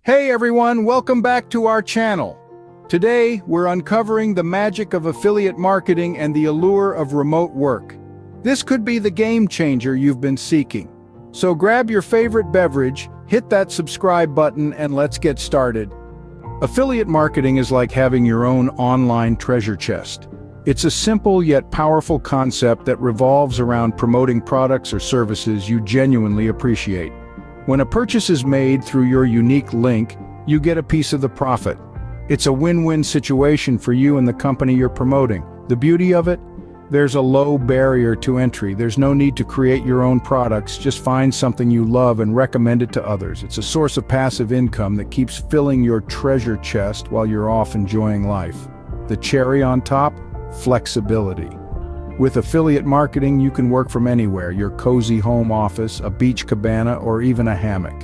Hey everyone, welcome back to our channel. Today, we're uncovering the magic of affiliate marketing and the allure of remote work. This could be the game changer you've been seeking. So grab your favorite beverage, hit that subscribe button, and let's get started. Affiliate marketing is like having your own online treasure chest. It's a simple yet powerful concept that revolves around promoting products or services you genuinely appreciate. When a purchase is made through your unique link, you get a piece of the profit. It's a win-win situation for you and the company you're promoting. The beauty of it? There's a low barrier to entry. There's no need to create your own products. Just find something you love and recommend it to others. It's a source of passive income that keeps filling your treasure chest while you're off enjoying life. The cherry on top? Flexibility. With affiliate marketing, you can work from anywhere, your cozy home office, a beach cabana, or even a hammock.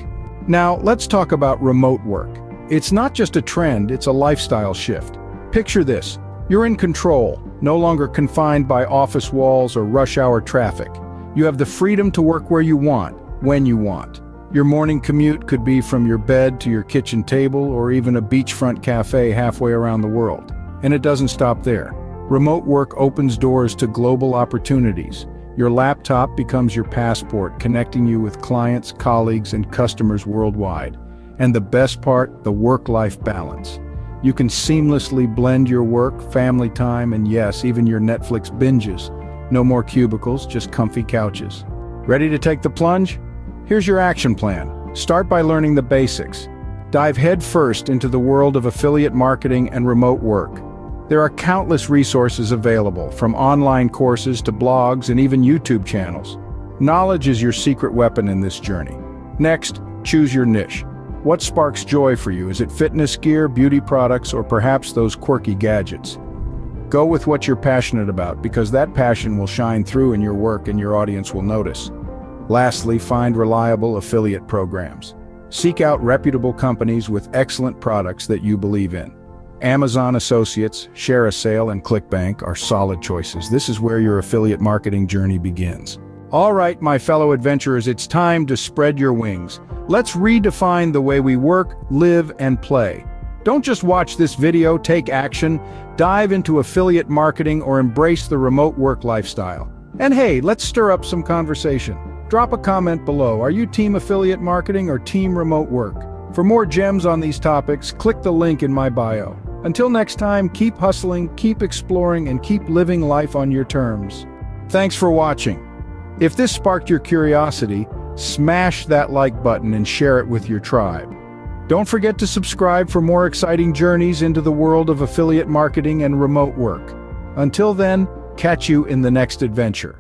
Now, let's talk about remote work. It's not just a trend, it's a lifestyle shift. Picture this: you're in control, no longer confined by office walls or rush hour traffic. You have the freedom to work where you want, when you want. Your morning commute could be from your bed to your kitchen table or even a beachfront cafe halfway around the world. And it doesn't stop there. Remote work opens doors to global opportunities. Your laptop becomes your passport, connecting you with clients, colleagues, and customers worldwide. And the best part, the work-life balance. You can seamlessly blend your work, family time, and yes, even your Netflix binges. No more cubicles, just comfy couches. Ready to take the plunge? Here's your action plan. Start by learning the basics. Dive headfirst into the world of affiliate marketing and remote work. There are countless resources available, from online courses to blogs and even YouTube channels. Knowledge is your secret weapon in this journey. Next, choose your niche. What sparks joy for you? Is it fitness gear, beauty products, or perhaps those quirky gadgets? Go with what you're passionate about, because that passion will shine through in your work and your audience will notice. Lastly, find reliable affiliate programs. Seek out reputable companies with excellent products that you believe in. Amazon Associates, ShareASale, and ClickBank are solid choices. This is where your affiliate marketing journey begins. All right, my fellow adventurers, it's time to spread your wings. Let's redefine the way we work, live, and play. Don't just watch this video, take action, dive into affiliate marketing, or embrace the remote work lifestyle. And hey, let's stir up some conversation. Drop a comment below. Are you team affiliate marketing or team remote work? For more gems on these topics, click the link in my bio. Until next time, keep hustling, keep exploring, and keep living life on your terms. Thanks for watching. If this sparked your curiosity, smash that like button and share it with your tribe. Don't forget to subscribe for more exciting journeys into the world of affiliate marketing and remote work. Until then, catch you in the next adventure.